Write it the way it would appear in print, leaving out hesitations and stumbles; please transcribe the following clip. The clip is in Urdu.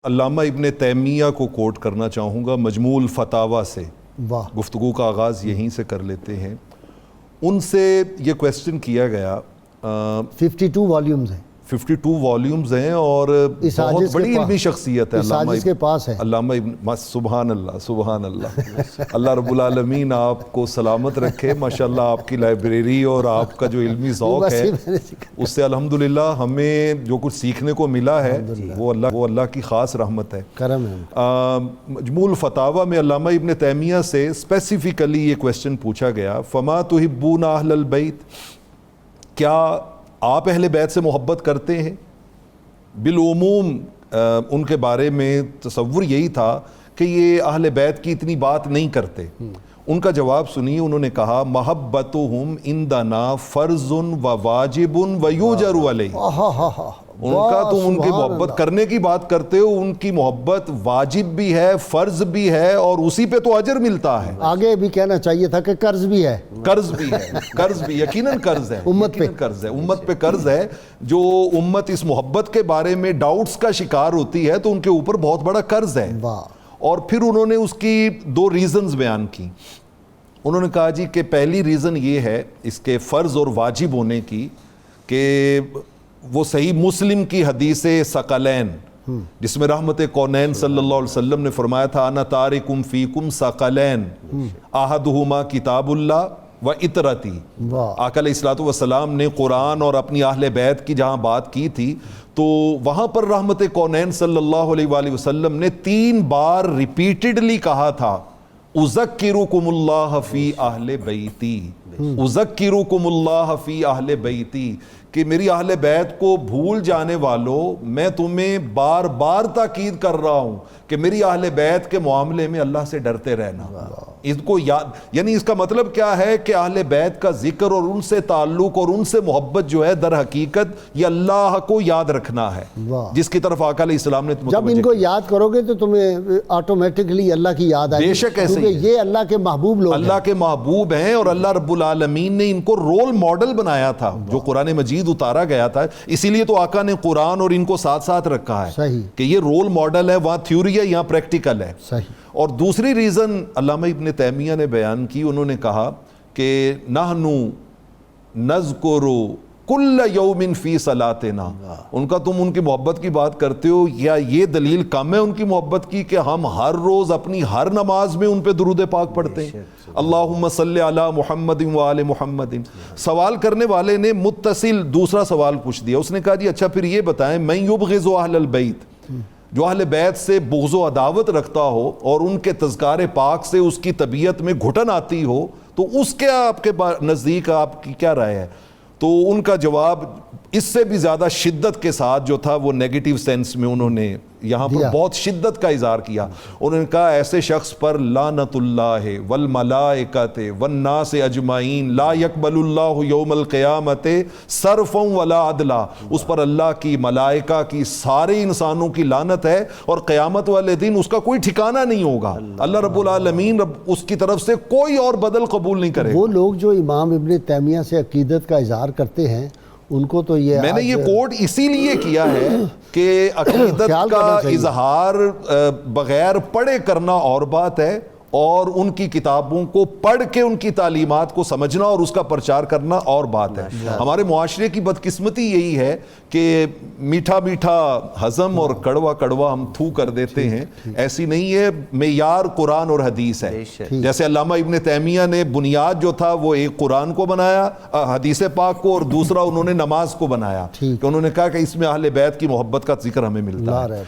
علامہ ابن تیمیہ کو کوٹ کرنا چاہوں گا مجموع الفتاوی سے. گفتگو کا آغاز یہیں سے کر لیتے ہیں. ان سے یہ کویسچن کیا گیا. 52 والیومز ہیں. 52 والیومز ہیں اور بہت بڑی علمی شخصیت ہے علامہ کے پاس ہے. علامہ ابن سبحان اللہ سبحان اللہ. اللہ رب العالمین آپ کو سلامت رکھے. ماشاءاللہ آپ کی لائبریری اور آپ کا جو علمی ذوق ہے اس سے الحمدللہ ہمیں جو کچھ سیکھنے کو ملا ہے وہ اللہ کی خاص رحمت ہے، کرم ہے. مجموع الفتاوی میں علامہ ابن تیمیہ سے اسپیسیفکلی یہ کویسچن پوچھا گیا، فما تحبون اہل البیت، کیا آپ اہل بیت سے محبت کرتے ہیں؟ بالعموم ان کے بارے میں تصور یہی تھا کہ یہ اہل بیت کی اتنی بات نہیں کرتے. ان کا جواب سنیے. انہوں نے کہا محبتہم عندنا فرض و واجب و یوجر علیہ. ان کا تم ان کی محبت کرنے کی بات کرتے ہو، ان کی محبت واجب بھی ہے، فرض بھی ہے اور اسی پہ تو اجر ملتا ہے. آگے بھی کہنا چاہیے تھا کہ قرض بھی ہے. قرض بھی ہے، قرض بھی یقیناً قرض ہے، امت پہ قرض ہے، امت پہ قرض ہے. جو امت اس محبت کے بارے میں ڈاؤٹس کا شکار ہوتی ہے تو ان کے اوپر بہت بڑا قرض ہے. اور پھر انہوں نے اس کی 2 ریزنز بیان کی. انہوں نے کہا جی کہ پہلی ریزن یہ ہے اس کے فرض اور واجب ہونے کی کہ وہ صحیح مسلم کی حدیث ثقلین جس میں رحمت کونین صلی اللہ علیہ وسلم نے فرمایا تھا انا تارکم فیکم ثقلین احدہما کتاب اللہ و اطرتی. آقا علیہ الصلوۃ والسلام نے قرآن اور اپنی اہل بیت کی جہاں بات کی تھی تو وہاں پر رحمت کونین صلی اللہ علیہ وآلہ وسلم نے 3 بار ریپیٹڈلی کہا تھا اذکرکم اللہ فی اہل بیتی، اذکرکم اللہ فی اہل بیتی، کہ میری اہل بیت کو بھول جانے والوں میں تمہیں بار بار تاکید کر رہا ہوں کہ میری اہل بیت کے معاملے میں اللہ سے ڈرتے رہنا. اس کو یاد، یعنی اس کا مطلب کیا ہے کہ اہل بیت کا ذکر اور ان سے تعلق اور ان سے محبت جو ہے در حقیقت یہ اللہ کو یاد رکھنا ہے جس کی طرف آقا علیہ السلام نے جب ان کو یاد کرو گے تو تمہیں آٹومیٹکلی اللہ کی یاد آئے گی. بے شک ایسے ہی یہ اللہ کے محبوب لوگ اللہ کے محبوب ہیں اور اللہ رب العالمین نے ان کو رول ماڈل بنایا تھا جو قرآن مجید اتارا گیا تھا. اسی لیے تو آقا نے قرآن اور ان کو ساتھ ساتھ رکھا ہے کہ یہ رول ماڈل ہے. وہاں تھیوری ہے، یہاں پریکٹیکل ہے. اور دوسری ریزن علامہ ابن تیمیہ نے بیان کی. انہوں نے کہا کہ نحنو نذکر کل یوم فی صلاتنا. ان کا تم ان کی محبت کی بات کرتے ہو یا یہ دلیل کم ہے ان کی محبت کی کہ ہم ہر روز اپنی ہر نماز میں ان پہ درود پاک پڑھتے ہیں. اللہم صلی علی محمد و آل محمد. سوال کرنے والے نے متصل دوسرا سوال پوچھ دیا. اس نے کہا جی اچھا پھر یہ بتائیں من یبغض اہل البیت، جو اہل بیت سے بغض و عداوت رکھتا ہو اور ان کے تذکار پاک سے اس کی طبیعت میں گھٹن آتی ہو تو اس کے آپ کے نزدیک آپ کی کیا رائے ہے؟ تو ان کا جواب اس سے بھی زیادہ شدت کے ساتھ جو تھا وہ نیگیٹو سینس میں انہوں نے یہاں پر بہت شدت کا اظہار کیا. انہوں نے کہا ایسے شخص پر لعنت اللہ والملائکۃ والناس اجمعین لا یقبل اللہ یوم القیامت صرفا ولا عدلا. اس پر اللہ کی، ملائکہ کی، سارے انسانوں کی لعنت ہے اور قیامت والے دن اس کا کوئی ٹھکانہ نہیں ہوگا. اللہ رب العالمین اس کی طرف سے کوئی اور بدل قبول نہیں کرے. وہ لوگ جو امام ابن تیمیہ سے عقیدت کا اظہار کرتے ہیں ان کو تو یہ میں نے یہ کوٹ اسی لیے کیا ہے کہ عقیدت کا اظہار بغیر پڑھے کرنا اور بات ہے اور ان کی کتابوں کو پڑھ کے ان کی تعلیمات کو سمجھنا اور اس کا پرچار کرنا اور بات ہے. ہمارے معاشرے کی بدقسمتی یہی ہے کہ میٹھا میٹھا ہضم اور کڑوا کڑوا ہم تھو کر دیتے ہیں. ایسی نہیں ہے. معیار قرآن اور حدیث ہے. جیسے علامہ ابن تیمیہ نے بنیاد جو تھا وہ ایک قرآن کو بنایا، حدیث پاک کو، اور دوسرا انہوں نے نماز کو بنایا کہ انہوں نے کہا کہ اس میں اہل بیت کی محبت کا ذکر ہمیں ملتا ہے.